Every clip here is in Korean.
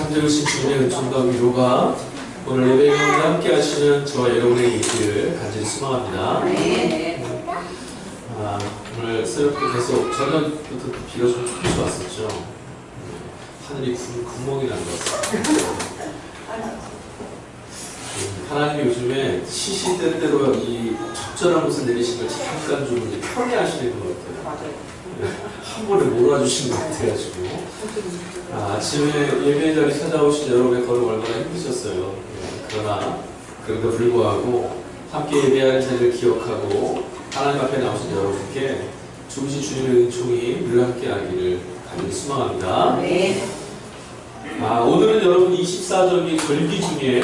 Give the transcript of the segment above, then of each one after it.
참되우신 주님의 은총과 위로가 오늘 예배 가운데 함께 하시는 저와 여러분의 있기를 간절히 소망합니다. 오늘 새벽부터 계속 저녁부터 비가 좀 조금씩 왔었죠. 하늘이 구멍이 난 것 같아요. 하나님이 요즘에 시시때때로 이 적절한 곳에 내리신 걸 잠깐 좀 이제 편애하시는 것 같아요. 한 번에 몰아주신 것 같아가지고. 아침에 예배 자리 찾아오신 여러분의 걸음 얼마나 힘드셨어요. 그러나 그럼에도 불구하고 함께 예배하는 자리를 기억하고 하나님 앞에 나오신 여러분께 주신 주님의 은총이 늘 함께 하기를 간절히 소망합니다. 오늘은 여러분 24절기 절기 중에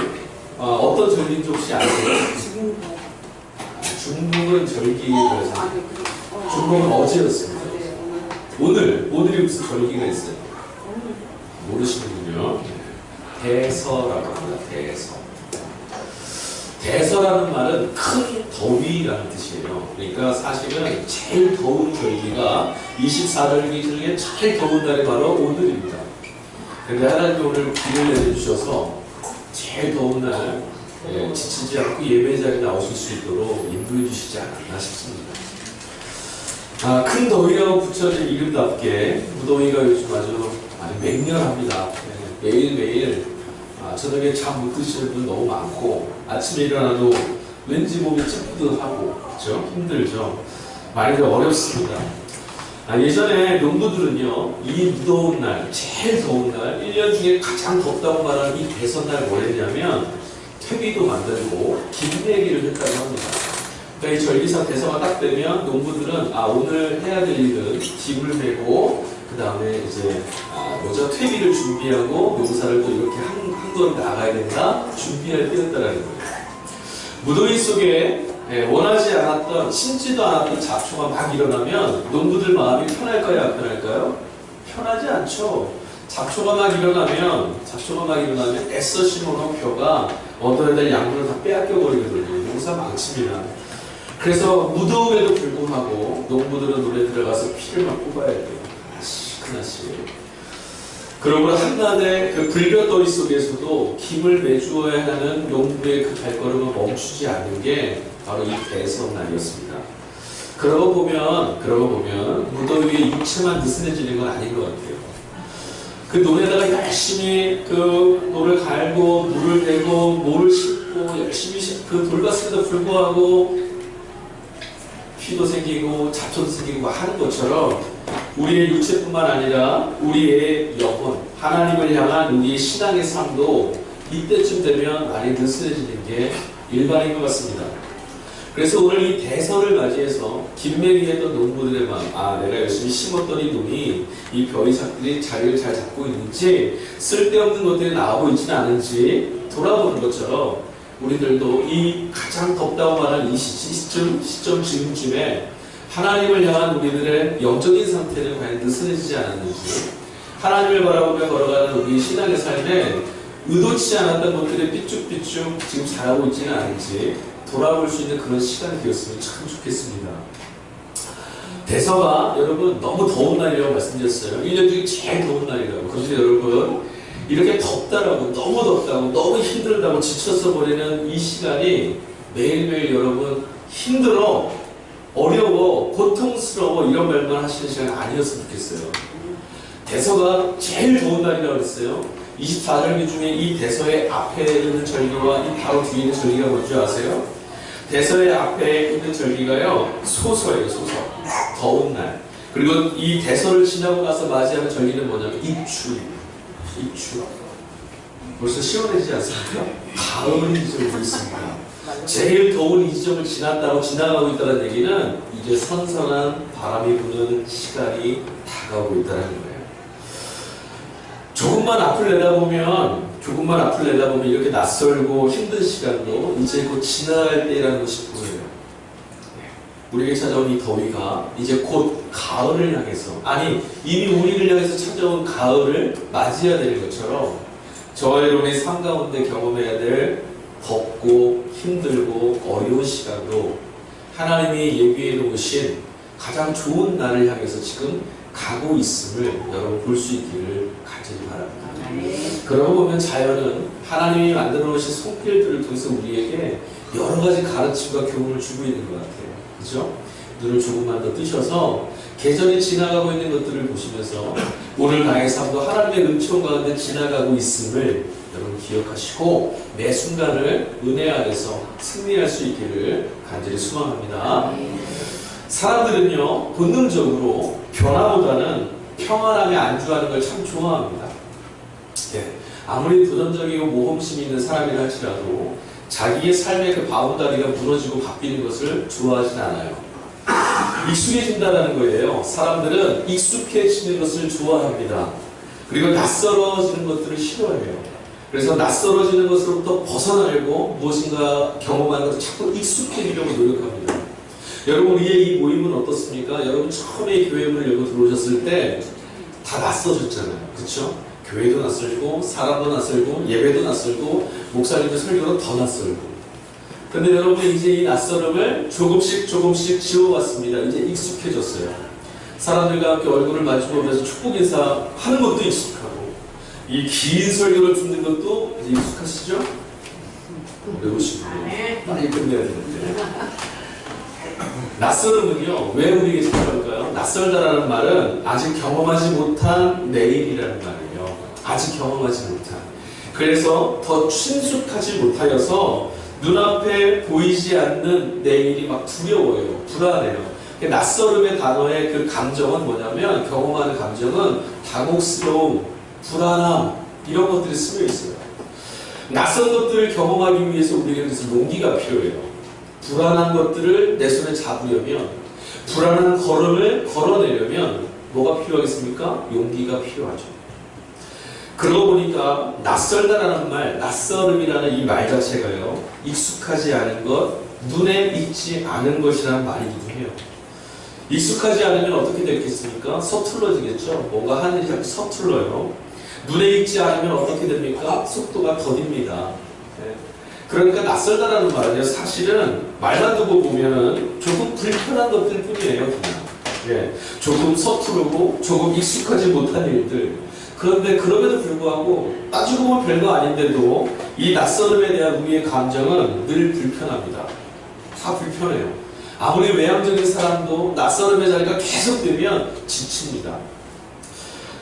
어떤 절기인지 혹시 아세요? 중복은 절기라서 중복은 어제였습니다. 오늘이 무슨 절기가 있어요? 모르시는군요. 대서라고 합니다. 대서라는 말은 큰 더위라는 뜻이에요. 그러니까 사실은 제일 더운 절기가 24절기 중에 제일 더운 날이 바로 오늘입니다. 그런데 하나님이 오늘 비를 내려주셔서 제일 더운 날 지치지 않고 예배 자리에 나오실 수 있도록 인도해 주시지 않았나 싶습니다. 큰 더위라고 붙여진 이름답게 무더위가 요즘 아주 맹렬합니다. 매일매일 저녁에 잠 못 드시는 분 너무 많고 아침에 일어나도 왠지 몸이 찌뿌듯하고 그렇죠? 힘들죠. 많이들 어렵습니다. 예전에 농부들은요 이 무더운 날, 제일 더운 날, 1년 중에 가장 덥다고 말하는 이 대선날 뭘 했냐면 퇴비도 만들고 김내기를 했다고 합니다. 그러니까 이 절기상 대서가 딱 되면 농부들은 오늘 해야 될 일은 집을 메고 그 다음에 이제 퇴비를 준비하고 농사를 또 이렇게 한 걸음 나가야 된다 준비할 때였다라는 거예요. 무더위 속에 원하지 않았던 신지도 않았던 잡초가 막 일어나면 농부들 마음이 편할까요? 안 편할까요? 편하지 않죠. 잡초가 막 일어나면 애써 심어놓은 벼가 얻어야 될 양분을 다 빼앗겨 버리거든요. 농사 망칩니다. 그래서 무더움에도 불구하고 농부들은 논에 들어가서 피를 막 뽑아야 돼요. 하나씩. 그러므로 한낮의 그 불볕더위 속에서도 김을 내주어야 하는 농부의 그 발걸음을 멈추지 않는 게 바로 이 대선날이었습니다. 그러고 보면 무더위에 육체만 느슨해지는 건 아닌 것 같아요. 그 논에다가 열심히 그 노를 갈고 물을 대고 모를 싣고 열심히 그 돌봤음에도 불구하고 피도 생기고 잡초도 생기고 하는 것처럼 우리의 육체뿐만 아니라 우리의 영혼, 하나님을 향한 우리의 신앙의 삶도 이때쯤 되면 많이 느슨해지는 게 일반인 것 같습니다. 그래서 오늘 이 대설을 맞이해서 김매기 했던 농부들의 마음, 내가 열심히 심었던 이 논이 이 벼이삭들이 자리를 잘 잡고 있는지 쓸데없는 것들이 나오고 있지는 않은지 돌아보는 것처럼 우리들도 이 가장 덥다고 말하는 이 시점 지금쯤에 하나님을 향한 우리들의 영적인 상태는 과연 느슨해지지 않았는지, 하나님을 바라보며 걸어가는 우리 신앙의 삶에 의도치 않았던 것들이 삐쭉삐쭉 지금 자라고 있지는 않은지 돌아볼 수 있는 그런 시간이 되었으면 참 좋겠습니다. 대서가 여러분 너무 더운 날이라고 말씀드렸어요. 1년 중에 제일 더운 날이라고. 그런데 여러분 이렇게 덥다라고, 너무 덥다고, 너무 힘들다고 지쳐서 버리는 이 시간이 매일매일 여러분 힘들어, 어려워, 고통스러워 이런 말만 하시는 시간이 아니었으면 좋겠어요. 대서가 제일 더운 날이라고 그랬어요. 24절기 중에 이 대서의 앞에 있는 절기와 이 바로 뒤에 있는 절기가 뭔지 아세요? 대서의 앞에 있는 절기가요 소서예요. 소서. 더운 날. 그리고 이 대서를 지나고 나서 맞이하는 절기는 뭐냐면 입추입니다. 입추. 벌써 시원해지지 않습니까? 가을이 이제 오고 있습니다. 제일 더운 이 지점을 지나가고 있다는 얘기는 이제 선선한 바람이 부는 시간이 다가오고 있다는 거예요. 조금만 앞을 내다보면 이렇게 낯설고 힘든 시간도 이제 곧 지나갈 때라는 것이 보여요. 우리에게 찾아온 이 더위가 이제 곧 가을을 향해서, 이미 우리를 향해서 찾아온 가을을 맞이해야 되는 것처럼 저와 여러분의 삶 가운데 경험해야 될 덥고 힘들고 어려운 시간도 하나님이 예비해 놓으신 가장 좋은 날을 향해서 지금 가고 있음을 여러분 볼 수 있기를 간절히 바랍니다. 그러고 보면 자연은 하나님이 만들어 놓으신 손길들을 통해서 우리에게 여러 가지 가르침과 교훈을 주고 있는 것 같아요. 그렇죠? 눈을 조금만 더 뜨셔서 계절이 지나가고 있는 것들을 보시면서 오늘 나의 삶도 하나님의 은총 가운데 지나가고 있음을 여러분 기억하시고 매 순간을 은혜 안에서 승리할 수 있기를 간절히 소망합니다. 사람들은요, 본능적으로 변화보다는 평안함에 안주하는 걸 참 좋아합니다. 네. 아무리 도전적이고 모험심이 있는 사람이라 할지라도 자기의 삶의 그 바운다리가 무너지고 바뀌는 것을 좋아하진 않아요. 익숙해진다는 거예요. 사람들은 익숙해지는 것을 좋아합니다. 그리고 낯설어지는 것들을 싫어해요. 그래서 낯설어지는 것으로부터 벗어나려고 무엇인가 경험하는 것을 자꾸 익숙해지려고 노력합니다. 여러분, 우리의 이 모임은 어떻습니까? 여러분 처음에 교회 문을 열고 들어오셨을 때 다 낯서셨잖아요. 그렇죠? 교회도 낯설고 사람도 낯설고 예배도 낯설고 목사님의 설교도 더 낯설고. 그런데 여러분 이제 이 낯설음을 조금씩 지워왔습니다. 이제 익숙해졌어요. 사람들과 함께 얼굴을 마주보면서 축복 인사하는 것도 익숙하고 이 긴 설교를 듣는 것도 이제 익숙하시죠? 배우시고 빨리 끝내야 되는데. 낯설음은요, 왜 우리에게 필요할까요? 낯설다라는 말은 아직 경험하지 못한 내일이라는 말이에요. 아직 경험하지 못한. 그래서 더 친숙하지 못하여서 눈앞에 보이지 않는 내일이 막 두려워요. 불안해요. 낯설음의 단어의 그 감정은 뭐냐면, 경험하는 감정은 당혹스러움, 불안함, 이런 것들이 쓰여 있어요. 낯선 것들을 경험하기 위해서 우리에게 그래서 용기가 필요해요. 불안한 것들을 내 손에 잡으려면, 불안한 걸음을 걸어내려면 뭐가 필요하겠습니까? 용기가 필요하죠. 그러고 보니까 낯설다라는 말, 낯설음이라는 이 말 자체가요, 익숙하지 않은 것, 눈에 익지 않은 것이라는 말이기도 해요. 익숙하지 않으면 어떻게 되겠습니까? 서툴러지겠죠. 뭔가 하늘이 자꾸 서툴러요. 눈에 익지 않으면 어떻게 됩니까? 속도가 더딥니다. 그러니까 낯설다라는 말은요, 사실은 말만 듣고 보면은 조금 불편한 것들 뿐이에요, 그냥. 예, 조금 서투르고 조금 익숙하지 못한 일들. 그런데 그럼에도 불구하고 따지고 보면 별거 아닌데도 이 낯설음에 대한 우리의 감정은 늘 불편합니다. 다 불편해요. 아무리 외향적인 사람도 낯설음의 자리가 계속되면 지칩니다.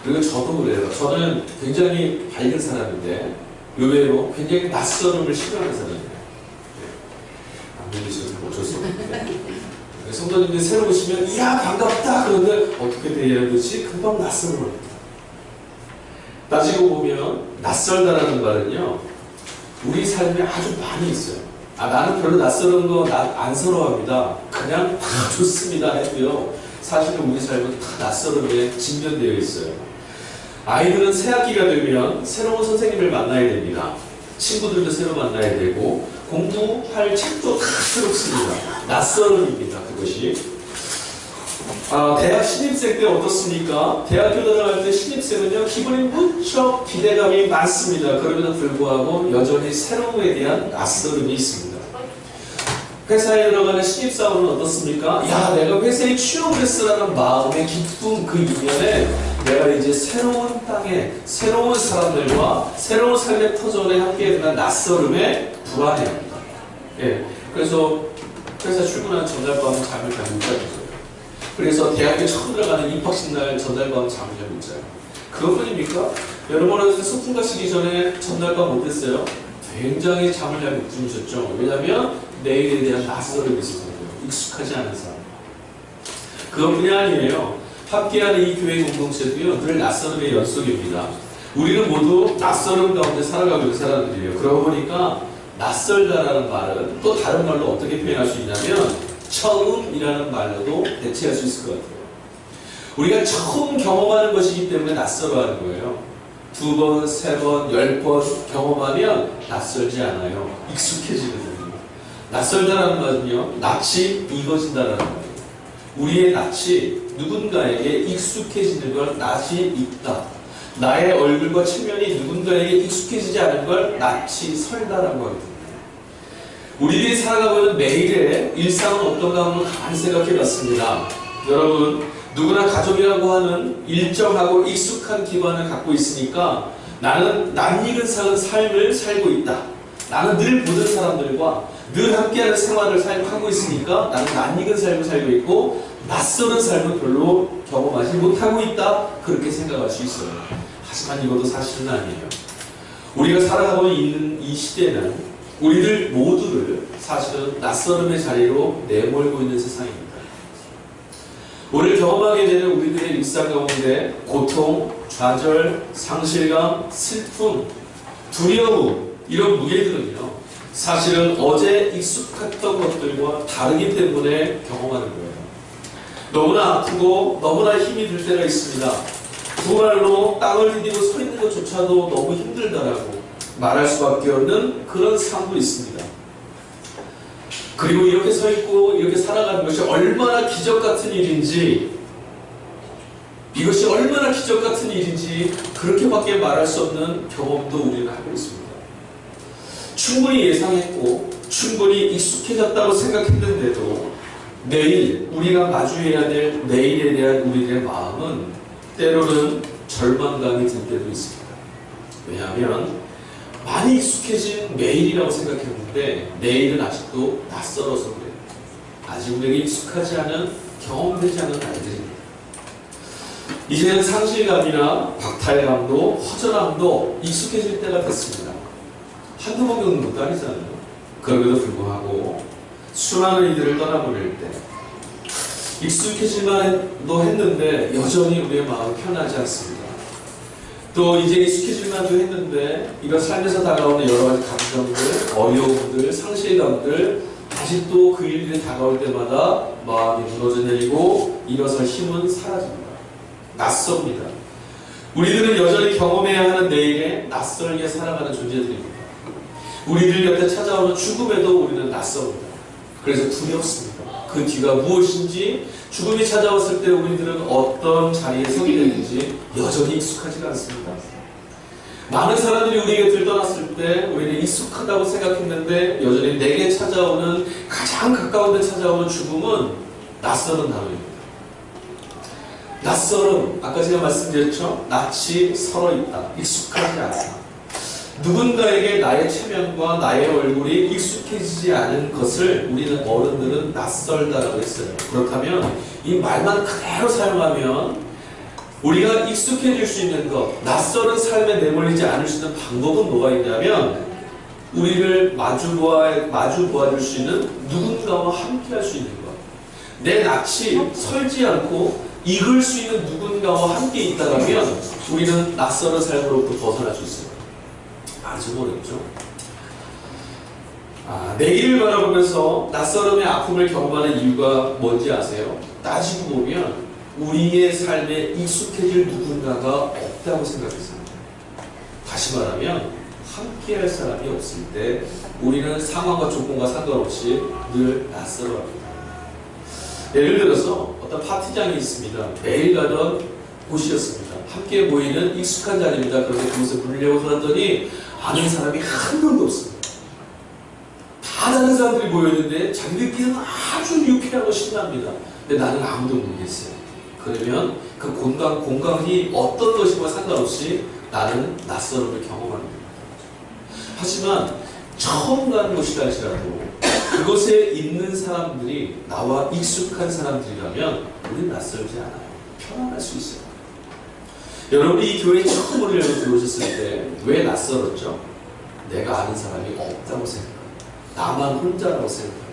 그리고 저도 그래요. 저는 굉장히 밝은 사람인데 의외로 굉장히 낯설음을 싫어하는 사람이에요. 안 들리시면 어쩔 수 없는데. 성도님들이 새로 오시면 이야 반갑다 그런데 어떻게 대해야 되지? 금방 낯설음을 합니다. 따지고 보면 낯설다라는 말은요, 우리 삶에 아주 많이 있어요. 나는 별로 낯설은 거 안 서러워합니다. 그냥 다 좋습니다 해도요, 사실은 우리 삶은 다 낯설음에 직면되어 있어요. 아이들은 새학기가 되면 새로운 선생님을 만나야 됩니다. 친구들도 새로 만나야 되고 공부할 책도 다 새롭습니다. 낯설음입니다. 그것이. 대학 신입생 때 어떻습니까? 대학교 들어갈 때 신입생은요, 기분이 무척 기대감이 많습니다. 그럼에도 불구하고 여전히 새로움에 대한 낯설음이 있습니다. 회사에 들어가는 신입사원은 어떻습니까? 야, 내가 회사에 취업을 했으라는 마음의 기쁨 그 이면에 내가 이제 새로운 땅에 새로운 사람들과 새로운 삶의 터전에 함께 되는 낯설음에 불안해합니다. 예, 그래서 회사 출근하는 전날밤은 잠을 잘 못 자요. 그래서 대학에 처음 들어가는 입학식 날 전날밤은 잠을 잘 못 자요. 그것뿐입니까? 여러분은 소풍 가시기 전에 전날밤 못했어요? 굉장히 잠을 잘 못 주무셨죠. 왜냐하면 내일에 대한 낯설음이 있어서요. 익숙하지 않은 사람. 그것뿐이 아니에요. 함께하는 이 교회 공동체도요, 늘 낯설음의 연속입니다. 우리는 모두 낯설음 가운데 살아가고 있는 사람들이에요. 그러고 보니까 낯설다라는 말은 또 다른 말로 어떻게 표현할 수 있냐면 처음이라는 말로도 대체할 수 있을 것 같아요. 우리가 처음 경험하는 것이기 때문에 낯설어하는 거예요. 2번, 3번, 10번 경험하면 낯설지 않아요. 익숙해지거든요. 낯설다라는 말은요, 낯이 익어진다라는 거예요. 우리의 낯이 누군가에게 익숙해지는 걸 낯이 익다. 나의 얼굴과 체면이 누군가에게 익숙해지지 않은 걸 낯이 설다라고 하거든요. 우리들이 살아가고 있는 매일의 일상은 어떤가 한번 가만히 생각해 봤습니다. 여러분, 누구나 가족이라고 하는 일정하고 익숙한 기반을 갖고 있으니까 나는 낯익은 삶을 살고 있다. 나는 늘 보는 사람들과 늘 함께하는 생활을 하고 있으니까 나는 낯익은 삶을 살고 있고 낯설은 삶은 별로 경험하지 못하고 있다. 그렇게 생각할 수 있어요. 하지만 이것도 사실은 아니에요. 우리가 살아가고 있는 이 시대는 우리들 모두를 사실은 낯설음의 자리로 내몰고 있는 세상입니다. 우리를 경험하게 되는 우리들의 일상 가운데 고통, 좌절, 상실감, 슬픔, 두려움 이런 무게들은요 사실은 어제 익숙했던 것들과 다르기 때문에 경험하는 거예요. 너무나 아프고 너무나 힘이 들 때가 있습니다. 두 발로 땅을 디디고 서 있는 것조차도 너무 힘들다라고 말할 수밖에 없는 그런 삶도 있습니다. 그리고 이렇게 서 있고 이렇게 살아가는 것이 얼마나 기적 같은 일인지, 이것이 얼마나 기적 같은 일인지 그렇게밖에 말할 수 없는 경험도 우리는 하고 있습니다. 충분히 예상했고 충분히 익숙해졌다고 생각했는데도 내일 우리가 마주해야 될 내일에 대한 우리의 마음은 때로는 절망감이 들 때도 있습니다. 왜냐하면 많이 익숙해진 매일이라고 생각했는데 내일은 아직도 낯설어서 그래요. 아직 우리에게 익숙하지 않은, 경험되지 않은 날들입니다. 이제는 상실감이나 박탈감도 허전함도 익숙해질 때가 됐습니다. 한두 번 겪는 것도 아니잖아요. 그럼에도 불구하고 수많은 이들을 떠나보낼 때 익숙해질만도 했는데 여전히 우리의 마음이 편하지 않습니다. 또 이제 익숙해질만도 했는데 이런 삶에서 다가오는 여러 가지 감정들, 어려움들, 상실감들 아직도 그 일들이 다가올 때마다 마음이 무너져 내리고 일어설 힘은 사라집니다. 낯섭니다. 우리들은 여전히 경험해야 하는 내일에 낯설게 살아가는 존재들입니다. 우리들 곁에 찾아오는 죽음에도 우리는 낯섭니다. 그래서 두렵습니다. 그 뒤가 무엇인지, 죽음이 찾아왔을 때 우리들은 어떤 자리에 서게 되는지 여전히 익숙하지가 않습니다. 많은 사람들이 우리 곁을 떠났을 때 우리는 익숙하다고 생각했는데 여전히 내게 찾아오는, 가장 가까운 데 찾아오는 죽음은 낯설은 단어입니다. 낯설음, 아까 제가 말씀드렸죠? 낯이 설어있다, 익숙하지 않다. 누군가에게 나의 체면과 나의 얼굴이 익숙해지지 않은 것을 우리는 어른들은 낯설다라고 했어요. 그렇다면 이 말만 그대로 사용하면 우리가 익숙해질 수 있는 것, 낯설은 삶에 내몰리지 않을 수 있는 방법은 뭐가 있냐면 우리를 마주 보아줄 수 있는 누군가와 함께 할 수 있는 것. 내 낯이 설지 않고 익을 수 있는 누군가와 함께 있다면 우리는 낯설은 삶으로부터 벗어날 수 있어요. 아주 어렵죠. 내일을 바라보면서 낯설음의 아픔을 경험하는 이유가 뭔지 아세요? 따지고 보면 우리의 삶에 익숙해질 누군가가 없다고 생각했습니다. 다시 말하면 함께할 사람이 없을 때 우리는 상황과 조건과 상관없이 늘 낯설어합니다. 예를 들어서 어떤 파티장이 있습니다. 매일 가던 곳이었습니다. 함께 모이는 익숙한 자리입니다. 그런데 그곳에 부르려고 들었더니 아는 사람이 한 명도 없습니다. 다 다른 사람들이 모여있는데 자기들끼리는 아주 유쾌하고 신납니다. 근데 나는 아무도 모르겠어요. 그러면 그 공간이 어떤 것이와 상관없이 나는 낯설음을 경험하는 겁니다. 하지만 처음 가는 곳이라 할지라도 그곳에 있는 사람들이 나와 익숙한 사람들이라면 우리는 낯설지 않아요. 편안할 수 있어요. 여러분이 이 교회에 처음 우리를 들어오셨을 때 왜 낯설었죠? 내가 아는 사람이 없다고 생각합니다. 나만 혼자라고 생각합니다.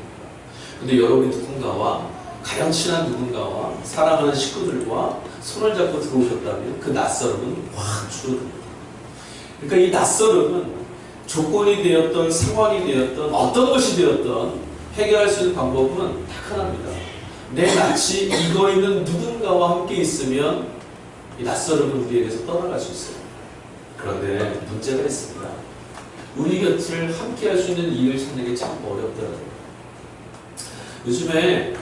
근데 여러분이 누군가와, 가장 친한 누군가와 사랑하는 식구들과 손을 잡고 들어오셨다면 그 낯설음은 확 줄어듭니다. 그러니까 이 낯설음은 조건이 되었던, 상황이 되었던, 어떤 것이 되었던 해결할 수 있는 방법은 딱 하나입니다. 내 낯이 익어있는 누군가와 함께 있으면 이 낯설음은 우리에게서 떠나갈 수 있어요. 그런데 문제가 있습니다. 우리 곁을 함께 할 수 있는 이유를 찾는 게 참 어렵더라고요. 요즘에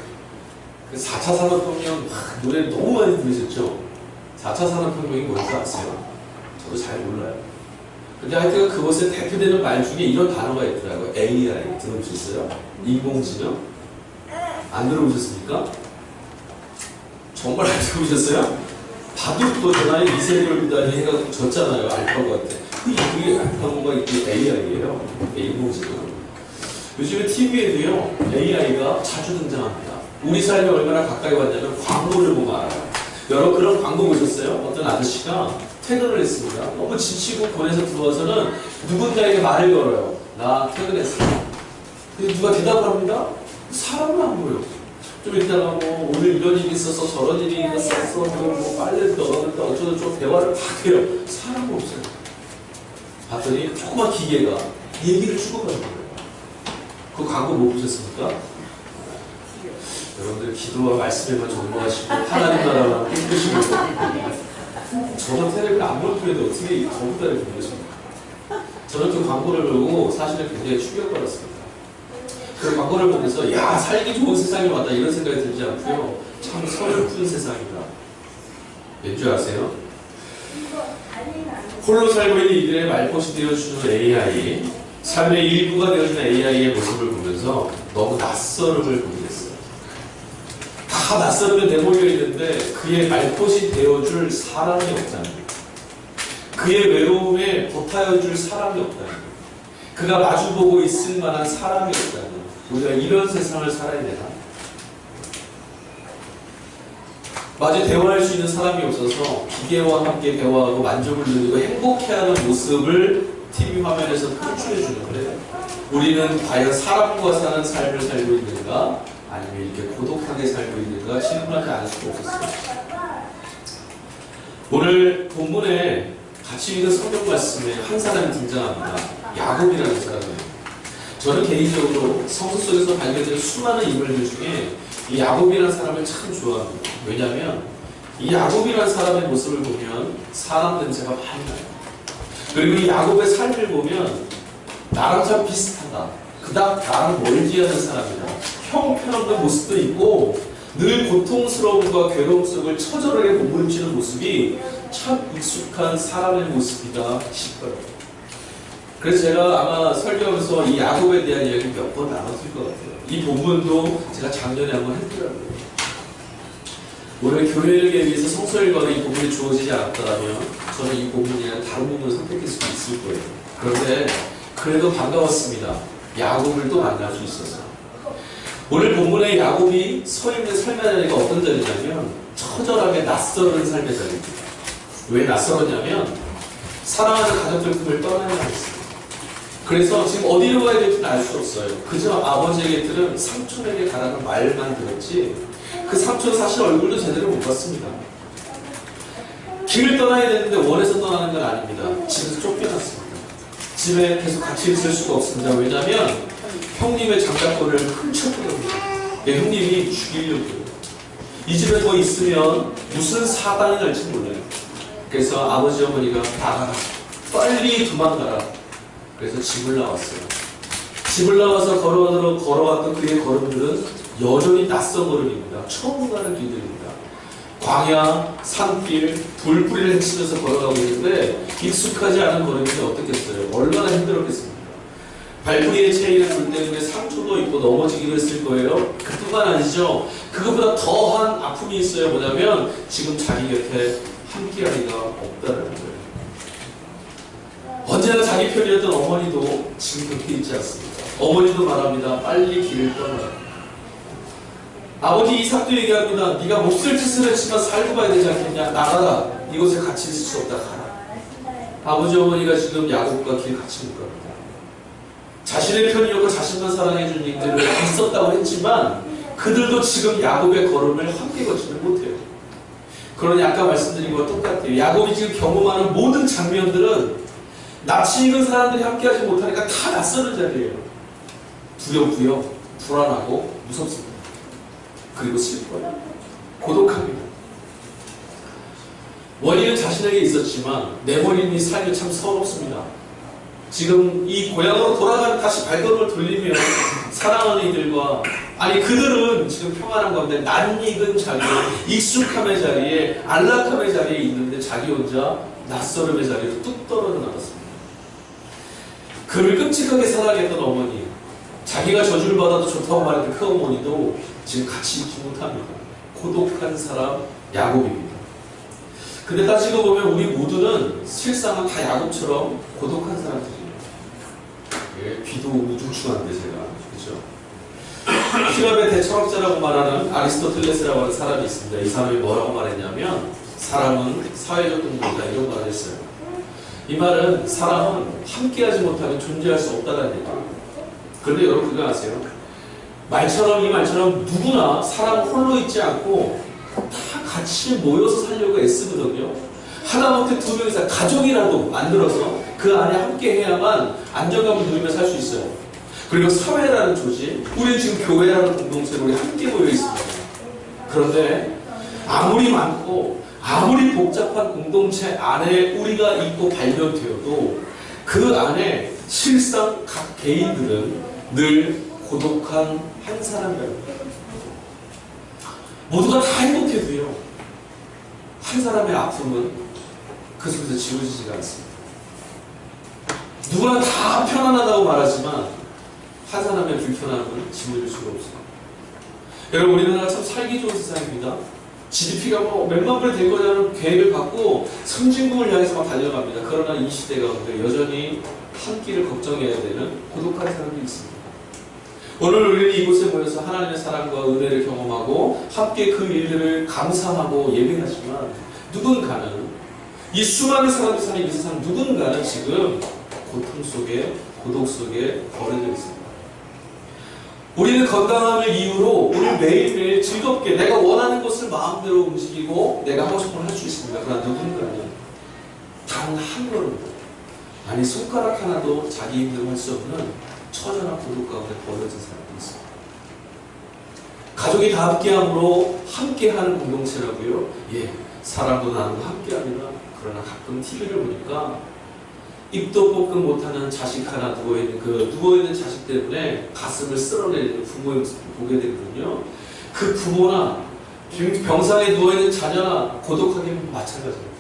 4차 산업혁명 노래 너무 많이 들으셨죠? 4차 산업혁명이 뭔지 아세요? 저도 잘 몰라요. 근데 하여튼 그것에 대표되는 말 중에 이런 단어가 있더라고요. AI. 들어보셨어요? 인공지능? 안 들어보셨습니까? 정말 알고 보셨어요? 바둑도 전화에 이세돌 구단이 해가지고 졌잖아요. 알파고한테. 그게 알파고가 이게 AI예요. 인공지능. 요즘에 TV에도요 AI가 자주 등장합니다. 우리 삶에 얼마나 가까이 왔냐면 광고를 보면 알아요. 여러분 그런 광고 보셨어요? 어떤 아저씨가 퇴근을 했습니다. 너무 지치고 고뇌에서 들어와서는 누군가에게 말을 걸어요. 나 퇴근했어. 근데 누가 대답을 합니다. 사람은 안 보여. 좀 이따가 뭐 오늘 이런 일이 있어서 저런 일이 있었어. 뭐 빨래 넣었는데 어쩌고저쩌고 대화를 다 해요. 사람은 없어요. 봤더니 조그만 기계가 얘기를 주고가는 거예요. 그 광고 못 보셨습니까? 여러분들 기도와 말씀에만 전무하시고 하나님 나라만 꿈꾸시고 저런 테레비를 안 볼 때에도 어떻게 거기다를 보겠습니까? 저는 그 광고를 보고 사실은 굉장히 충격받았습니다. 그 광고를 보면서 야 살기 좋은 세상이 왔다 이런 생각이 들지 않고요. 참 서글픈 세상이다. 왠지 아세요? 홀로 살고 있는 이들의 말벗이 되어주는 AI, 삶의 일부가 되어주는 AI의 모습을 보면서 너무 낯설음을 보게 됐어요. 다 낯설음에 내몰려 있는데 그의 말벗이 되어줄 사람이 없다는 거예요. 그의 외로움에 버타여줄 사람이 없다는 거예요. 그가 마주보고 있을 만한 사람이 없다는 거예요. 우리가 이런 세상을 살아야 되나? 마주 대화할 수 있는 사람이 없어서 기계와 함께 대화하고 만족을 누리고 행복해하는 모습을 TV 화면에서 표출해주는 거예요. 우리는 과연 사람과 사는 삶을 살고 있는가? 아니면 이렇게 고독하게 살고 있는가? 질문하지 않을 수가 없었어요. 오늘 본문에 같이 읽은 성경 말씀에 한 사람이 등장합니다. 야곱이라는 사람이에요. 저는 개인적으로 성서 속에서 발견되는 수많은 인물들 중에 이 야곱이라는 사람을 참 좋아합니다. 왜냐하면 이 야곱이라는 사람의 모습을 보면 사람 냄새가 많이 나요. 그리고 이 야곱의 삶을 보면 나랑 참 비슷하다. 그닥 나랑 멀지 않은 사람이다. 형편없는 모습도 있고 늘 고통스러움과 괴로움 속을 처절하게 몸부림치는 모습이 참 익숙한 사람의 모습이다 싶어요. 그래서 제가 아마 설교하면서 이 야곱에 대한 이야기 몇 번 나눴을 것 같아요. 이 본문도 제가 작년에 한번 했더라고요. 오늘 교회를 위해서 성서 일과로 이 본문이 주어지지 않았다면 저는 이 본문이 아니라 다른 본문을 선택할 수도 있을 거예요. 그런데 그래도 반가웠습니다. 야곱을 또 만날 수 있어서. 오늘 본문의 야곱이 서 있는 삶의 자리가 어떤 자리냐면 처절하게 낯설은 삶의 자리입니다. 왜 낯설었냐면 사랑하는 가족들 품을 떠나야 했습니다. 그래서 지금 어디로 가야 될지는 알 수 없어요. 그저 아버지에게 들은 삼촌에게 가라는 말만 들었지 그 삼촌 사실 얼굴도 제대로 못 봤습니다. 길을 떠나야 되는데 원해서 떠나는 건 아닙니다. 집에서 쫓겨났습니다. 집에 계속 같이 있을 수가 없습니다. 왜냐하면 형님의 장작권을 훔쳤거든요. 형님이 죽이려고요. 이 집에 더 있으면 무슨 사단이 날지 몰라요. 그래서 아버지 어머니가 나가라. 빨리 도망가라. 그래서 집을 나왔어요. 집을 나와서 걸어왔던 그의 걸음들은 여전히 낯선 걸음입니다. 처음 가는 길들입니다. 광야, 산길, 돌뿌리를 헤치면서 걸어가고 있는데 익숙하지 않은 걸음인데 어떻겠어요? 얼마나 힘들었겠습니까? 발뿌리에 채이는 불 때문에 상처도 있고 넘어지기도 했을 거예요. 그뿐만 아니죠. 그것보다 더한 아픔이 있어요. 뭐냐면 지금 자기 곁에 함께하리가 없다는 거예요. 언제나 자기 편이었던 어머니도 지금 그렇게 있지 않습니다. 어머니도 말합니다. 빨리 길을 떠나라. 아버지 이삭도 얘기합니다. 네가 몹쓸 짓을 했지만 살고 가야 되지 않겠냐. 나가라. 이곳에 같이 있을 수 없다. 가라. 아버지 어머니가 지금 야곱과 길 같이 못 갑니다. 자신의 편이었고 자신만 사랑해준 이들을 있었다고 했지만 그들도 지금 야곱의 걸음을 함께 걷지는 못해요. 그러니 아까 말씀드린 것과 똑같아요. 야곱이 지금 경험하는 모든 장면들은 낯이 익은 사람들이 함께하지 못하니까 다 낯서는 자리예요. 두렵고요, 불안하고 무섭습니다. 그리고 슬퍼요. 고독합니다. 원인은 자신에게 있었지만 내버린 이 삶이 참 서럽습니다. 지금 이 고향으로 돌아가는 다시 발걸음을 돌리면 사랑하는 이들과 그들은 지금 평안한 가운데 낯익은 자리에 익숙함의 자리에 안락함의 자리에 있는데 자기 혼자 낯설음의 자리에서 뚝 떨어져 나갔습니다. 그를 끔찍하게 사랑했던 어머니, 자기가 저주를 받아도 좋다고 말했던 그 어머니도 지금 같이 있지 못합니다. 고독한 사람 야곱입니다. 근데 따지고 보면 우리 모두는 실상은 다 야곱처럼 고독한 사람들이에요. 예, 비도 우중충한데 제가 그렇죠? 실업의 대철학자라고 말하는 아리스토텔레스라고 하는 사람이 있습니다. 이 사람이 뭐라고 말했냐면 사람은 사회적 동물이다 이런 말을 했어요. 이 말은 사람은 함께하지 못하면 존재할 수 없다는 얘기예요. 그런데 여러분 그거 아세요? 이 말처럼 누구나 사람 홀로 있지 않고 다 같이 모여서 살려고 애쓰거든요. 하다못해 두 명이서 가족이라도 만들어서 그 안에 함께 해야만 안정감을 누리며 살 수 있어요. 그리고 사회라는 조직, 우리는 지금 교회라는 공동체로 우리 함께 모여 있습니다. 그런데 아무리 많고 아무리 복잡한 공동체 안에 우리가 있고 발견되어도 그 안에 실상 각 개인들은 늘 고독한 한 사람입니다. 모두가 다 행복해도요, 한 사람의 아픔은 그 속에서 지워지지가 않습니다. 누구나 다 편안하다고 말하지만 한 사람의 불편함은 지워질 수가 없습니다. 여러분, 우리나라 참 살기 좋은 세상입니다. GDP가 뭐 몇만 불이 될 거냐는 계획을 갖고 선진국을 향해서 막 달려갑니다. 그러나 이 시대 가운데 여전히 한 끼를 걱정해야 되는 고독한 사람이 있습니다. 오늘 우리는 이곳에 모여서 하나님의 사랑과 은혜를 경험하고 함께 그 일들을 감사하고 예배하지만 누군가는 이 수많은 사람들 사는 이 세상 누군가는 지금 고통 속에 고독 속에 버려져 있습니다. 우리는 건강함을 이유로 오늘 매일매일 즐겁게 내가 원하는 것을 마음대로 움직이고 내가 하고 싶은 걸 할 수 있습니다. 그러나 누군가는 단 한 걸음 아니 손가락 하나도 자기 힘대로 할 수 없는 처절한 고독 가운데 버려진 사람이 있습니다. 가족이 다 함께함으로 함께하는 공동체라고요? 예, 사람도 나누고 함께합니다. 그러나 가끔 TV를 보니까 입도 볶음 못하는 자식 하나 누워있는 자식 때문에 가슴을 쓸어내리는 부모의 모습을 보게 되거든요. 그 부모나 병상에 누워있는 자녀나 고독하게 마찬가지입니다.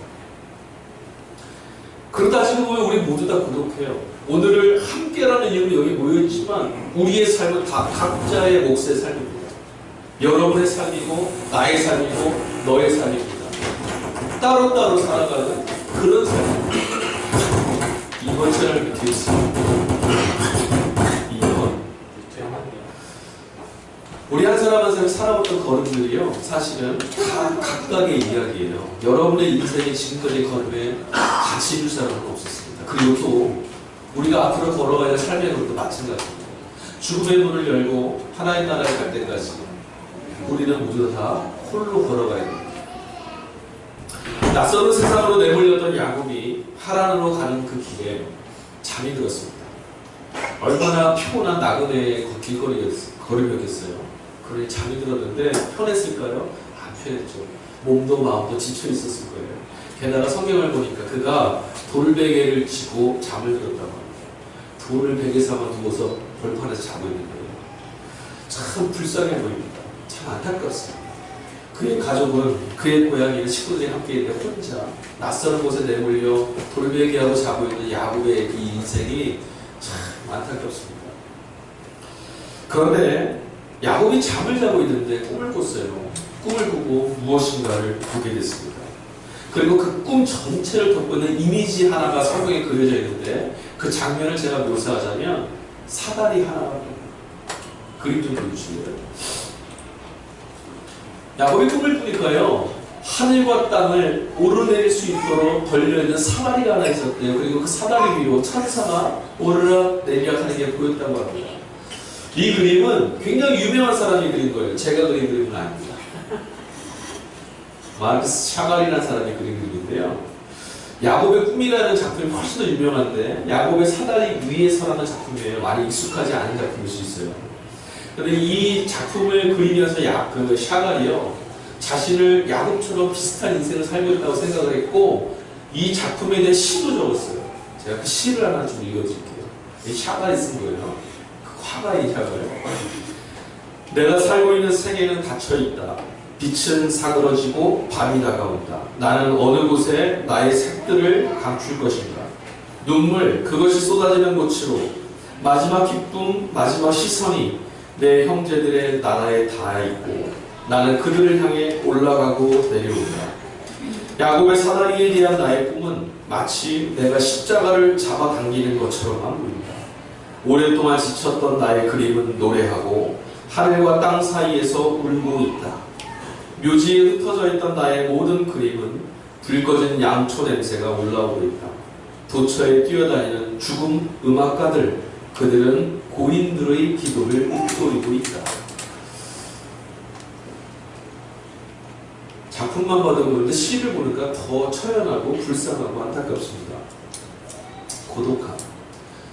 그러다 지금 보면 우리 모두 다 고독해요. 오늘을 함께라는 이유로 여기 모여있지만 우리의 삶은 다 각자의 몫의 삶입니다. 여러분의 삶이고 나의 삶이고 너의 삶입니다. 따로따로 살아가는 그런 삶입니다. 2번 채널 밑에 있습니다. 2번. 우리 한 사람 한 사람 살아왔던 걸음들이요, 사실은 다 각각의 이야기예요. 여러분의 인생의 지금까지 걸음에 같이 해줄 사람은 없었습니다. 그리고 또 우리가 앞으로 걸어가야 할 삶의 걸음도 마찬가지입니다. 죽음의 문을 열고 하나님 나라에 갈 때까지 우리는 모두 다 홀로 걸어가야 됩니다. 낯선 세상으로 내몰렸던 야곱이 하란으로 가는 그 길에 잠이 들었습니다. 얼마나 피곤한 나그네의 걸음이었겠어요. 그러니 잠이 들었는데 편했을까요? 안 편했죠. 몸도 마음도 지쳐 있었을 거예요. 게다가 성경을 보니까 그가 돌베개를 쥐고 잠을 들었다고 합니다. 돌을 베개 삼아 두고서 벌판에서 자고 있는 거예요. 참 불쌍해 보입니다. 참 안타깝습니다. 그의 가족은, 그의 고향에 식구들이 함께 있는데 혼자 낯선 곳에 내몰려 돌베개하고 자고 있는 야곱의 그 인생이 참 안타깝습니다. 그런데 야곱이 잠을 자고 있는데 꿈을 꿨어요. 꿈을 꾸고 무엇인가를 보게 됐습니다. 그리고 그 꿈 전체를 덮고 있는 이미지 하나가 성경에 그려져 있는데 그 장면을 제가 묘사하자면 사다리 하나가 그림 좀 보여주실래요? 야곱이 꿈을 꾸니까요, 하늘과 땅을 오르내릴 수 있도록 걸려있는 사다리가 하나 있었대요. 그리고 그 사다리 위로 천사가 오르락 내리락 하는 게 보였다고 합니다. 이 그림은 굉장히 유명한 사람이 그린 거예요. 제가 그린 그림은 아닙니다. 마르크스 샤갈이라는 사람이 그린 그림인데요. 야곱의 꿈이라는 작품이 훨씬 더 유명한데 야곱의 사다리 위에서라는 작품이에요. 많이 익숙하지 않은 작품일 수 있어요. 그런데 이 작품을 그리면서 그 샤갈이요, 자신을 야곱처럼 비슷한 인생을 살고 있다고 생각을 했고 이 작품에 대한 시도 적었어요. 제가 그 시를 하나 좀 읽어드릴게요. 이 샤갈이 쓴 거예요. 그 화가의 샤갈. 내가 살고 있는 세계는 닫혀있다. 빛은 사그러지고 밤이 다가온다. 나는 어느 곳에 나의 색들을 감출 것인가. 눈물, 그것이 쏟아지는 곳으로 마지막 기쁨, 마지막 시선이 내 형제들의 나라에 닿아 있고 나는 그들을 향해 올라가고 내려온다. 야곱의 사다리에 대한 나의 꿈은 마치 내가 십자가를 잡아당기는 것처럼만 보인다. 오랫동안 지쳤던 나의 그림은 노래하고 하늘과 땅 사이에서 울고 있다. 묘지에 흩어져 있던 나의 모든 그림은 불 꺼진 양초 냄새가 올라오고 있다. 도처에 뛰어다니는 죽음 음악가들, 그들은 고인들의 기도를 읊조리고 있다. 작품만 봐도 그런데 시를 보니까 더 처연하고 불쌍하고 안타깝습니다. 고독함.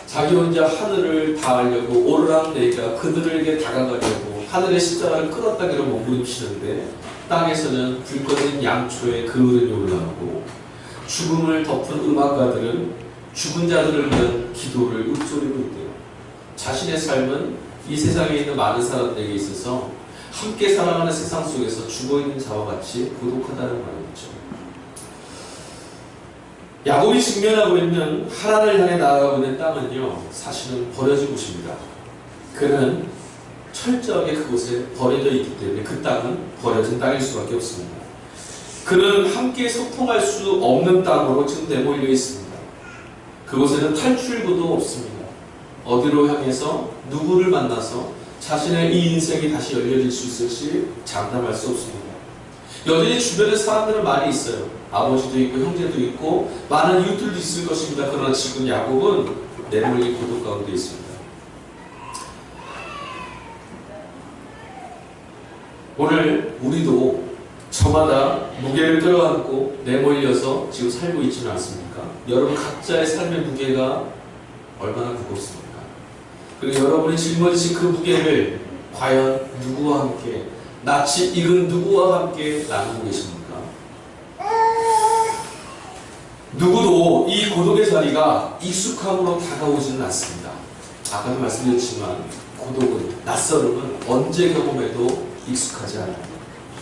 자기 혼자 하늘을 닿으려고 오르락내리가 그들에게 다가가려고 하늘의 십자가를 끌었다기로 몸부림치는데 땅에서는 불 꺼진 양초에 그을음이 올라오고 죽음을 덮은 음악가들은 죽은 자들을 위한 기도를 읊조리고 있대요. 자신의 삶은 이 세상에 있는 많은 사람들에게 있어서 함께 살아가는 세상 속에서 죽어있는 자와 같이 고독하다는 말이죠. 야곱이 직면하고 있는 하란을 향해 나아가고 있는 땅은요, 사실은 버려진 곳입니다. 그는 철저하게 그곳에 버려져 있기 때문에 그 땅은 버려진 땅일 수밖에 없습니다. 그는 함께 소통할 수 없는 땅으로 지금 내몰려 있습니다. 그곳에는 탈출구도 없습니다. 어디로 향해서 누구를 만나서 자신의 이 인생이 다시 열려질 수 있을지 장담할 수 없습니다. 여전히 주변에 사람들은 많이 있어요. 아버지도 있고 형제도 있고 많은 이웃들도 있을 것입니다. 그러나 지금 야곱은 내몰린 고독 가운데 있습니다. 오늘 우리도 저마다 무게를 끌어안고 내몰려서 지금 살고 있지는 않습니까? 여러분 각자의 삶의 무게가 얼마나 무겁습니까? 그리고 여러분이 짊어지신 그 무게를 과연 누구와 함께, 낯이 익은 누구와 함께 나누고 계십니까? 누구도 이 고독의 자리가 익숙함으로 다가오지는 않습니다. 아까도 말씀드렸지만 고독은, 낯설음은 언제 경험해도 익숙하지 않아요.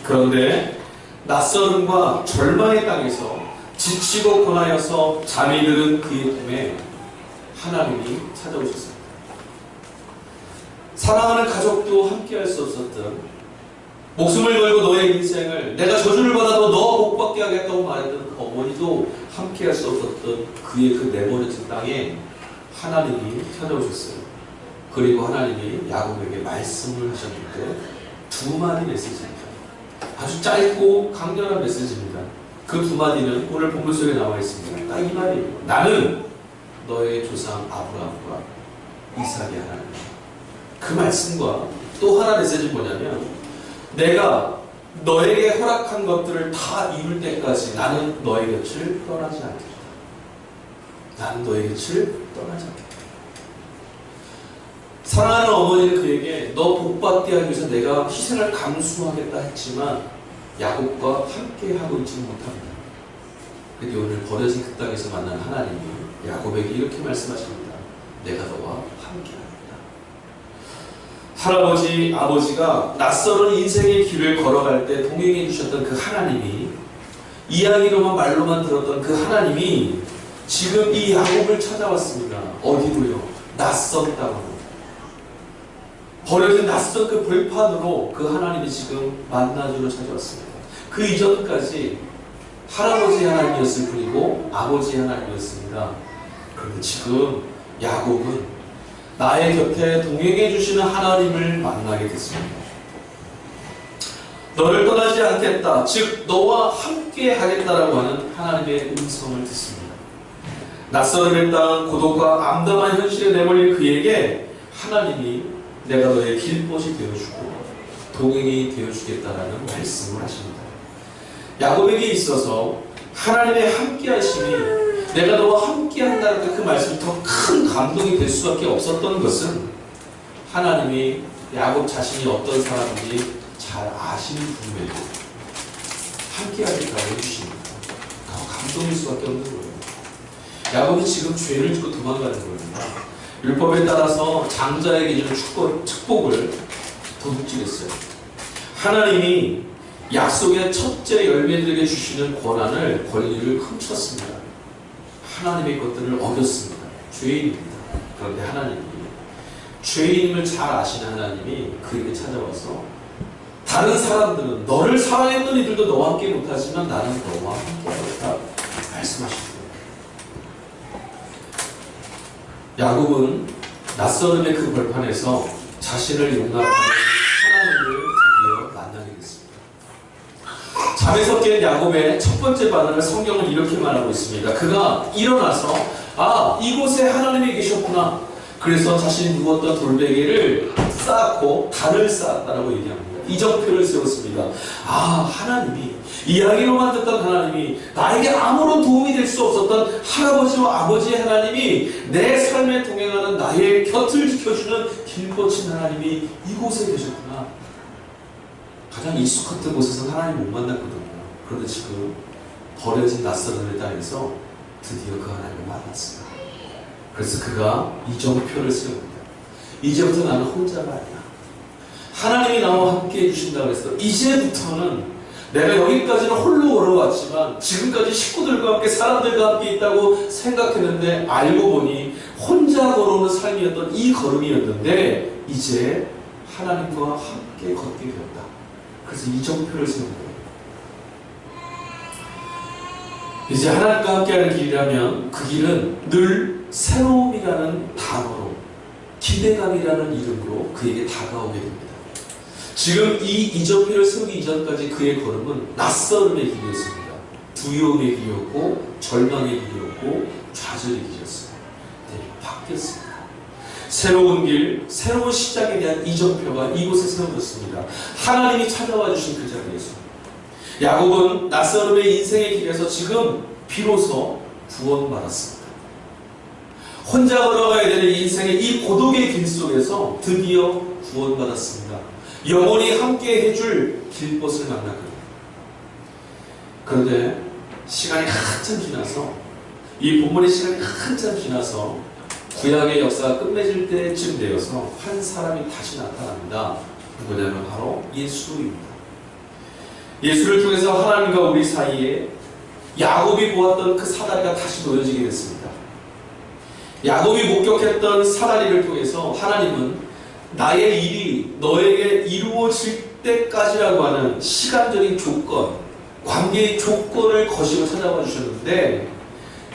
그런데 낯설음과 절망의 땅에서 지치고 고나여서 잠이 드는 그의 꿈에 하나님이 찾아오셨습니다. 사랑하는 가족도 함께할 수 없었던, 목숨을 걸고 너의 인생을 내가 저주를 받아도 너 복받게 하겠다고 말했던 어머니도 함께할 수 없었던 그의 그 내버려진 땅에 하나님이 찾아오셨어요. 그리고 하나님이 야곱에게 말씀을 하셨는데 두 마디 메시지입니다. 아주 짧고 강렬한 메시지입니다. 그 두 마디는 오늘 본문 속에 나와 있습니다. 딱 이 말이에요. 나는 너의 조상 아브라함과 이삭의 하나님. 그 말씀과 또 하나 메시지는 뭐냐면, 내가 너에게 허락한 것들을 다 이룰 때까지 나는 너의 곁을 떠나지 않겠다. 나는 너의 곁을 떠나지 않겠다. 사랑하는 어머니는 그에게 너 복받게 하기 위해서 내가 희생을 감수하겠다 했지만 야곱과 함께 하고 있지는 못합니다. 그런데 오늘 버려진 그 땅에서 만난 하나님이 야곱에게 이렇게 말씀하십니다. 내가 너와 함께하겠다. 할아버지, 아버지가 낯설은 인생의 길을 걸어갈 때 동행해 주셨던 그 하나님이, 이야기로만 말로만 들었던 그 하나님이 지금 이 야곱을 찾아왔습니다. 어디로요? 낯선 땅으로. 버려진 낯선 그 벌판으로 그 하나님이 지금 만나주러 찾아왔습니다. 그 이전까지 할아버지 하나님이었을 뿐이고 아버지 하나님이었습니다. 그런데 지금 야곱은 나의 곁에 동행해 주시는 하나님을 만나게 됐습니다. 너를 떠나지 않겠다, 즉 너와 함께 하겠다라고 하는 하나님의 음성을 듣습니다. 낯설음의 땅, 고독과 암담한 현실에 내몰린 그에게 하나님이 내가 너의 길벗이 되어주고 동행이 되어주겠다라는 말씀을 하십니다. 야곱에게 있어서 하나님의 함께하심이, 내가 너와 함께한다는 그 말씀이 더 큰 감동이 될 수밖에 없었던 것은 하나님이 야곱 자신이 어떤 사람인지 잘 아시는 분에도 함께하겠다고 해주십니다. 더 감동일 수밖에 없는 거예요. 야곱이 지금 죄를 짓고 도망가는 거예요. 율법에 따라서 장자에게 주는 축복을 도둑질했어요. 하나님이 약속의 첫째 열매들에게 주시는 권리를 훔쳤습니다. 하나님의 것들을 어겼습니다. 죄인입니다. 그런데 하나님이, 죄인임을 잘 아시는 하나님이 그에게 찾아와서 다른 사람들은 너를 사랑했던 이들도 너와 함께 못하지만 나는 너와 함께 하겠다 말씀하십니다. 야곱은 낯설음의 그 벌판에서 자신을 용납하는 하나님을 드디어 만나게 됐습니다. 잠에서 깬 야곱의 첫 번째 반응을 성경은 이렇게 말하고 있습니다. 그가 일어나서 이곳에 하나님이 계셨구나. 그래서 자신이 누웠던 돌베개를 쌓고 단을 쌓았다라고 얘기합니다. 이정표를 세웠습니다. 하나님이, 이야기로만 듣던 하나님이, 나에게 아무런 도움이 될 수 없었던 할아버지와 아버지의 하나님이, 내 삶에 동행하는 나의 곁을 지켜주는 길거친 하나님이 이곳에 계셨구나. 가장 익숙했던 곳에서 하나님 못 만났거든요. 그런데 지금 버려진 낯선 땅에서 드디어 그 하나님을 만났습니다. 그래서 그가 이정표를 세웁니다. 이제부터 나는 혼자가 아니야. 하나님이 나와 함께 해주신다고 해서 이제부터는 내가 여기까지는 홀로 걸어왔지만 지금까지 식구들과 함께 사람들과 함께 있다고 생각했는데 알고 보니 혼자 걸어오는 삶이었던 이 걸음이었는데 이제 하나님과 함께 걷게 되었다. 그래서 이정표를 세운 거예요. 이제 하나님과 함께하는 길이라면 그 길은 늘 새로움이라는 단어로, 기대감이라는 이름으로 그에게 다가오게 됩니다. 지금 이 이정표를 세우기 이전까지 그의 걸음은 낯설음의 길이었습니다. 두려움의 길이었고 절망의 길이었고 좌절의 길이었습니다. 바뀌었습니다. 새로운 길, 새로운 시작에 대한 이정표가 이곳에 세워졌습니다. 하나님이 찾아와 주신 그 자리에서 야곱은 낯설음의 인생의 길에서 지금 비로소 구원받았습니다. 혼자 걸어가야 되는 인생의 이 고독의 길 속에서 드디어 구원받았습니다. 영원히 함께 해줄 길벗을 만났거든요. 그런데 시간이 한참 지나서, 이 본문의 시간이 한참 지나서 구약의 역사가 끝맺을 때쯤 되어서 한 사람이 다시 나타납니다. 누구냐면 바로 예수입니다. 예수를 통해서 하나님과 우리 사이에 야곱이 보았던 그 사다리가 다시 놓여지게 됐습니다. 야곱이 목격했던 사다리를 통해서 하나님은 나의 일이 너에게 이루어질 때까지라고 하는 시간적인 조건, 관계의 조건을 거시고 찾아와 주셨는데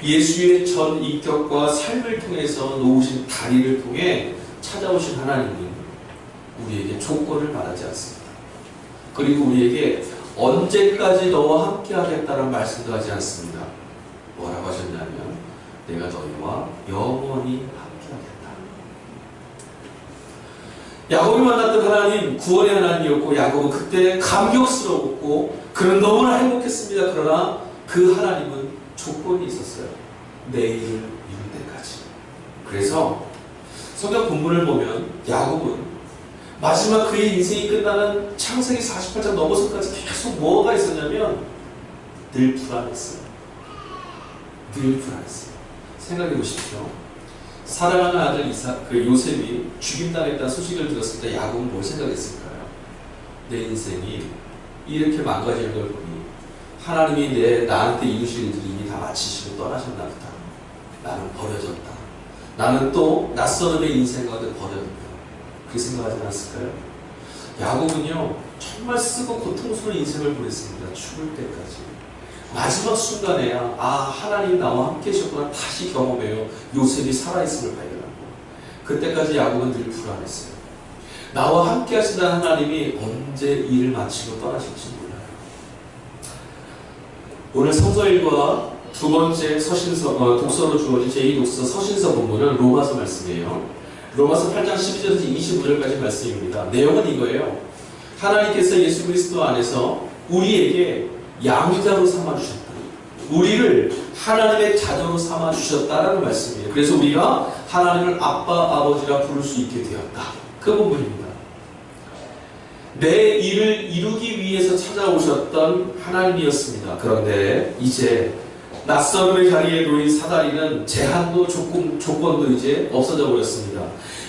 예수의 전 인격과 삶을 통해서 놓으신 다리를 통해 찾아오신 하나님은 우리에게 조건을 말하지 않습니다. 그리고 우리에게 언제까지 너와 함께 하겠다는 말씀도 하지 않습니다. 뭐라고 하셨냐면 내가 너희와 영원히 함께 하겠다. 야곱이 만났던 하나님, 구원의 하나님이었고 야곱은 그때 감격스러웠고 그는 너무나 행복했습니다. 그러나 그 하나님은 조건이 있었어요. 내일을 이룰 때까지. 그래서 성경 본문을 보면 야곱은 마지막 그의 인생이 끝나는 창세기 48장 넘어서까지 계속 뭐가 있었냐면 늘 불안했어요. 늘 불안했어요. 생각해 보십시오. 사랑하는 아들 요셉이 죽임당했다는 소식을 들었을 때 야곱은 뭘 생각했을까요? 내 인생이 이렇게 망가지는 걸 보니 하나님이 나한테 이루실 일들이 이미 다 마치시고 떠나셨나 보다. 나는 버려졌다. 나는 또 낯설음의 인생 가운데 버려졌다. 그렇게 생각하지 않았을까요? 야곱은요 정말 쓰고 고통스러운 인생을 보냈습니다. 죽을 때까지. 마지막 순간에야 하나님 나와 함께 계셨구나 다시 경험해요. 요셉이 살아있음을 발견하고. 그때까지 야곱은 늘 불안했어요. 나와 함께 하신다는 하나님이 언제 일을 마치고 떠나실지 몰라요. 오늘 성서일과 두 번째 독서로 주어진 제2독서 서신서 본문은 로마서 말씀이에요. 로마서 8장 12절에서 25절까지 말씀입니다. 내용은 이거예요. 하나님께서 예수 그리스도 안에서 우리에게 양자로 삼아주셨다. 우리를 하나님의 자녀로 삼아주셨다라는 말씀이에요. 그래서 우리가 하나님을 아빠, 아버지라 부를 수 있게 되었다. 그 부분입니다. 내 일을 이루기 위해서 찾아오셨던 하나님이었습니다. 그런데 이제 낯설음의 자리에 놓인 사다리는 제한도 조건도 이제 없어져 버렸습니다.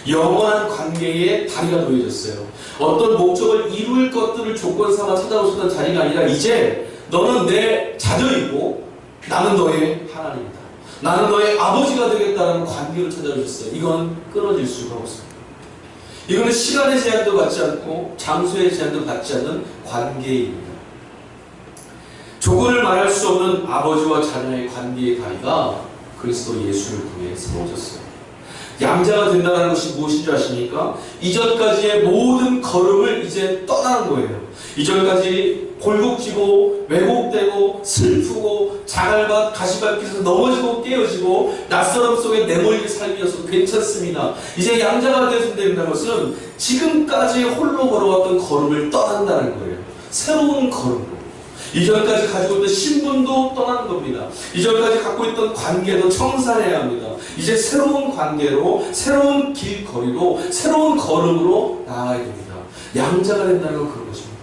영원한 관계에 다리가 놓여졌어요. 어떤 목적을 이룰 것들을 조건 삼아 찾아오셨던 자리가 아니라 이제 너는 내 자녀이고 나는 너의 하나님이다. 나는 너의 아버지가 되겠다는 관계를 찾아주셨어요. 이건 끊어질 수가 없습니다. 이거는 시간의 제한도 받지 않고 장소의 제한도 받지 않는 관계입니다. 조건을 말할 수 없는 아버지와 자녀의 관계의 다리가 그리스도 예수를 통해 세워졌어요. 양자가 된다는 것이 무엇인 줄 아십니까? 이전까지의 모든 걸음을 이제 떠나는 거예요. 이전까지 골곡지고 왜곡되고 슬프고 자갈밭 가시밭길에서 넘어지고 깨어지고 낯설음 속에 내몰린 삶이어서 괜찮습니다. 이제 양자가 되어서 된다는 것은 지금까지 홀로 걸어왔던 걸음을 떠난다는 거예요. 새로운 걸음으로. 이전까지 가지고 있던 신분도 떠나는 겁니다. 이전까지 갖고 있던 관계도 청산해야 합니다. 이제 새로운 관계로, 새로운 길거리로, 새로운 걸음으로 나아가야 됩니다. 양자가 된다는 건 그런 것입니다.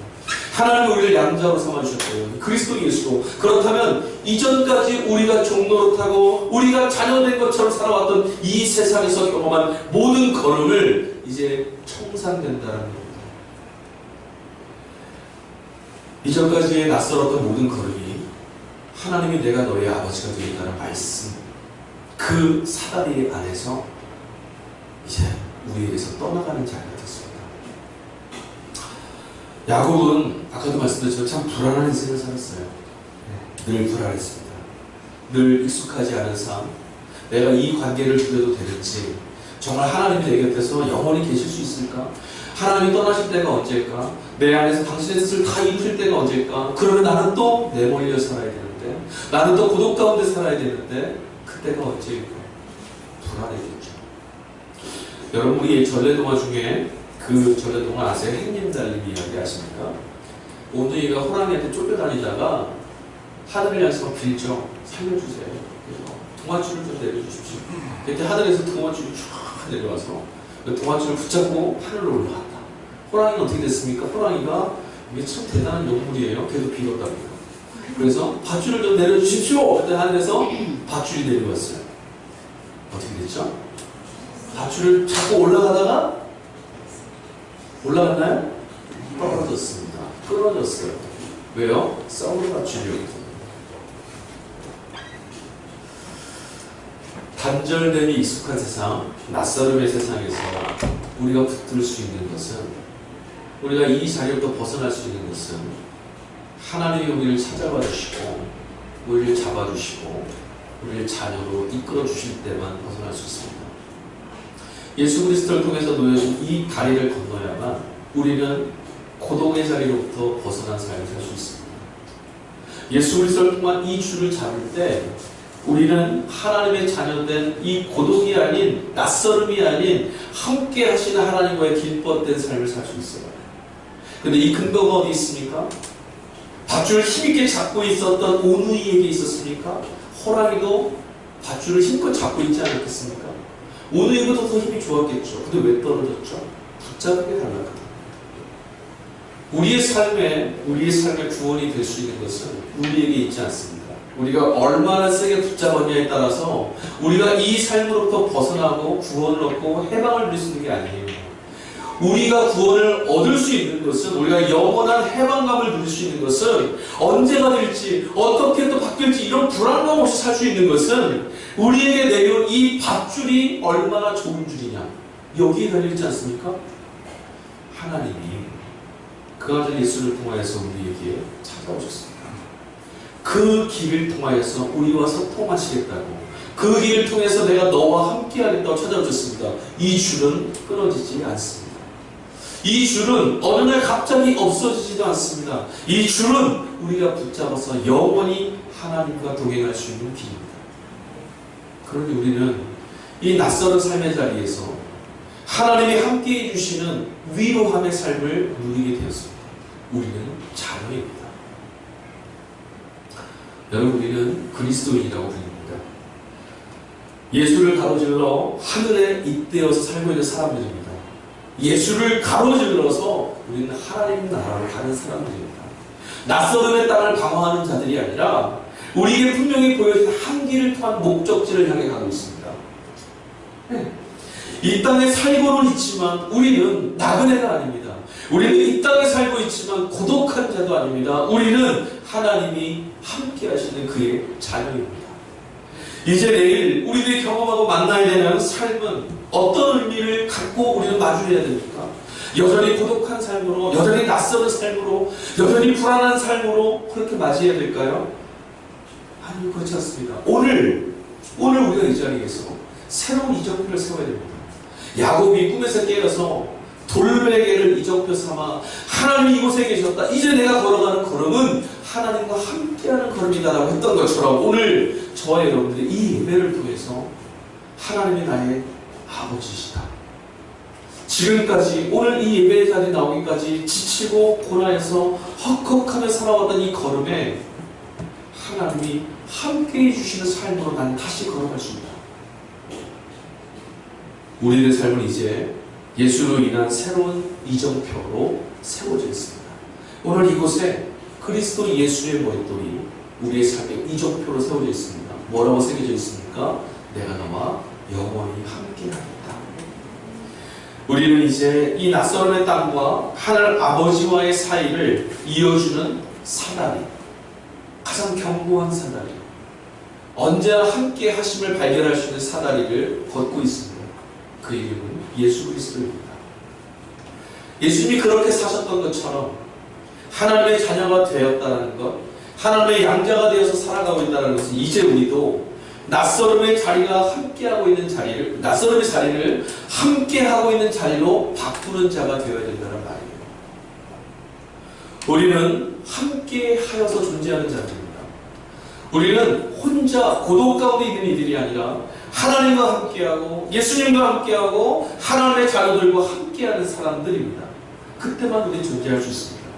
하나님이 우리를 양자로 삼아주셨어요. 그리스도 예수로. 그렇다면 이전까지 우리가 종노릇하고 우리가 자녀된 것처럼 살아왔던 이 세상에서 경험한 모든 걸음을 이제 청산된다는 겁니다. 이전까지의 낯설었던 모든 걸음이 하나님이 내가 너의 아버지가 되겠다는 말씀, 그 사다리 안에서 이제 우리에게서 떠나가는 자리가 됐습니다. 야곱은 아까도 말씀드렸지만 참 불안한 인생을 살았어요. 늘 불안했습니다. 늘 익숙하지 않은 삶, 내가 이 관계를 누려도 되는지, 정말 하나님이 내 곁에서 영원히 계실 수 있을까? 하나님이 떠나실 때가 언제일까? 내 안에서 당신의 뜻을 다 이루실 때가 언제일까? 그러면 나는 또 내몰려 살아야 되는데, 나는 또 고독 가운데 살아야 되는데, 그때가 언제일까? 불안해졌죠. 여러분, 우리 전래동화 중에 그 전래동화 아세요? 햇님 달림 이야기 아십니까? 오누이가 호랑이한테 쫓겨다니다가 하늘을 향해서 막 빌죠. 살려주세요. 그래서 동화줄을 좀 내려주십시오. 그때 하늘에서 동화줄이 쫙 내려와서 그 동화줄을 붙잡고 하늘로 올라갔다. 호랑이는 어떻게 됐습니까? 호랑이가 이게 참 대단한 용물이에요. 계속 빌었답니다. 그래서 밧줄을 좀 내려주십시오. 그때 하늘에서 밧줄이 내려왔어요. 어떻게 됐죠? 밧줄을 잡고 올라가다가 올라갔나요? 떨어졌습니다. 끊어졌어요. 왜요? 썩은 밧줄이었거든요. 단절됨이 익숙한 세상, 낯설음의 세상에서 우리가 붙들 수 있는 것은, 우리가 이 자리부터 벗어날 수 있는 것은 하나님이 우리를 찾아봐 주시고 우리를 잡아주시고 우리를 자녀로 이끌어 주실 때만 벗어날 수 있습니다. 예수 그리스도를 통해서 놓여진 이 다리를 건너야만 우리는 고독의 자리로부터 벗어난 삶을 살 수 있습니다. 예수 그리스도를 통한 이 줄을 잡을 때 우리는 하나님의 자녀된 이 고독이 아닌, 낯설음이 아닌 함께 하시는 하나님과의 길벗된 삶을 살 수 있어요. 근데 이 근거가 어디 있습니까? 밧줄을 힘있게 잡고 있었던 오누이에게 있었습니까? 호랑이도 밧줄을 힘껏 잡고 있지 않았겠습니까? 오누이보다 더 힘이 좋았겠죠. 근데 왜 떨어졌죠? 붙잡은 게 달랐거든요. 우리의 삶에 구원이 될 수 있는 것은 우리에게 있지 않습니다. 우리가 얼마나 세게 붙잡았냐에 따라서 우리가 이 삶으로부터 벗어나고 구원을 얻고 해방을 누릴 수 있는 게 아니에요. 우리가 구원을 얻을 수 있는 것은, 우리가 영원한 해방감을 누릴 수 있는 것은, 언제가 될지 어떻게 또 바뀔지 이런 불안감 없이 살 수 있는 것은 우리에게 내려온 이 밧줄이 얼마나 좋은 줄이냐, 여기에 달려있지 않습니까? 하나님이 그 아들 예수를 통하여서 우리에게 찾아오셨습니다. 그 길을 통하여서 우리와 소통하시겠다고, 그 길을 통해서 내가 너와 함께 하겠다고 찾아오셨습니다. 이 줄은 끊어지지 않습니다. 이 줄은 어느 날 갑자기 없어지지도 않습니다. 이 줄은 우리가 붙잡아서 영원히 하나님과 동행할 수 있는 길입니다. 그런데 우리는 이 낯설은 삶의 자리에서 하나님이 함께해 주시는 위로함의 삶을 누리게 되었습니다. 우리는 자녀입니다. 여러분, 우리는 그리스도인이라고 불립니다. 예수를 가로질러 하늘에 잇대어서 살고 있는 사람들입니다. 예수를 가로질러서 우리는 하나님 나라로 가는 사람들입니다. 낯설음의 땅을 방황하는 자들이 아니라 우리에게 분명히 보여진 한길을 통한 목적지를 향해 가고 있습니다. 이 땅에 살고는 있지만 우리는 나그네가 아닙니다. 우리는 이 땅에 살고 있지만 고독한 자도 아닙니다. 우리는 하나님이 함께 하시는 그의 자녀입니다. 이제 내일 우리들이 경험하고 만나야 되는 삶은 어떤 의미를 갖고 우리는 마주해야 됩니까? 여전히 고독한 삶으로, 여전히 낯선 삶으로, 여전히 불안한 삶으로 그렇게 맞이해야 될까요? 아니, 그렇지 않습니다. 오늘 우리가 이 자리에서 새로운 이정표를 세워야 됩니다. 야곱이 꿈에서 깨어서 돌베개를 이정표 삼아 하나님이 이곳에 계셨다. 이제 내가 걸어가는 걸음은 하나님과 함께하는 걸음이다라고 했던 것처럼 오늘 저와 여러분들이 이 예배를 통해서 하나님이 나의 아버지시다. 지금까지 오늘 이 예배 자리에 나오기까지 지치고 고난해서 헉헉하며 살아왔던 이 걸음에 하나님이 함께해 주시는 삶으로 난 다시 걸어갈 수 있다. 우리의 삶은 이제 예수로 인한 새로운 이정표로 세워져 있습니다. 오늘 이곳에 그리스도 예수의 머릿돌이 우리의 삶의 이정표로 세워져 있습니다. 뭐라고 새겨져 있습니까? 내가 너와 영원히 함께하겠다. 우리는 이제 이 낯설음의 땅과 하늘 아버지와의 사이를 이어주는 사다리, 가장 견고한 사다리, 언제나 함께 하심을 발견할 수 있는 사다리를 걷고 있습니다. 그 이름은 예수 그리스도입니다. 예수님이 그렇게 사셨던 것처럼 하나님의 자녀가 되었다는 것, 하나님의 양자가 되어서 살아가고 있다는 것은 이제 우리도 낯설음의 자리가 함께하고 있는 자리를, 낯설음의 자리를 함께하고 있는 자리로 바꾸는 자가 되어야 된다는 말이에요. 우리는 함께하여서 존재하는 자들입니다. 우리는 혼자 고독 가운데 있는 이들이 아니라 하나님과 함께하고 예수님과 함께하고 하나님의 자녀들과 함께하는 사람들입니다. 그때만 우리는 존재할 수 있습니다.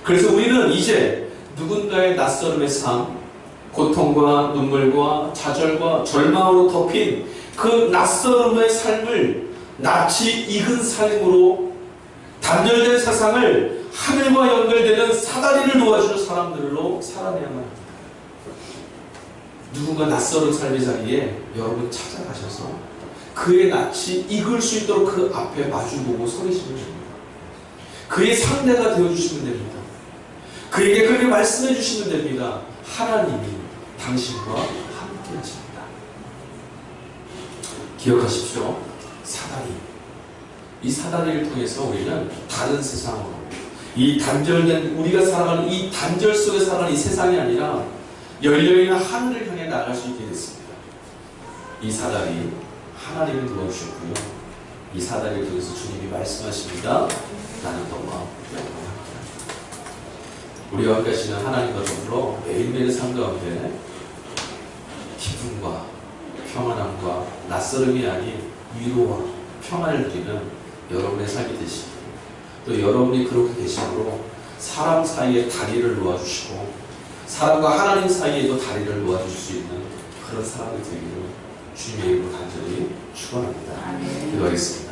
그래서 우리는 이제 누군가의 낯설음의 삶, 고통과 눈물과 좌절과 절망으로 덮인 그 낯설음의 삶을 낯이 익은 삶으로 단절된 세상을 하늘과 연결되는 사다리를 놓아주는 사람들로 살아내야만 합니다. 누군가 낯설은 삶의 자리에 여러분 찾아가셔서 그의 낯이 익을 수 있도록 그 앞에 마주보고 서리시면 됩니다. 그의 상대가 되어주시면 됩니다. 그에게 그렇게 말씀해 주시면 됩니다. 하나님이 당신과 함께 하십니다. 기억하십시오. 사다리. 이 사다리를 통해서 우리는 다른 세상으로, 이 단절된, 우리가 살아가는 이 단절 속에 살아가는 이 세상이 아니라 열려있는 하늘을 향해 나갈 수 있게 됐습니다. 이 사다리 하나님이 도와주셨고요. 이 사다리를 통해서 주님이 말씀하십니다. 나는 너와 영원히 함께하리라. 우리와 함께 하시는 하나님과 더불어 매일매일 삶 가운데 기쁨과 평안함과 낯설음이 아닌 위로와 평안을 누리는 여러분의 삶이 되시고, 또 여러분이 그렇게 계심으로 사람 사이에 다리를 놓아주시고 사람과 하나님 사이에도 다리를 놓아주실 수 있는 그런 사람이 되기를 주님의 이름으로 간절히 축원합니다. 기도하겠습니다.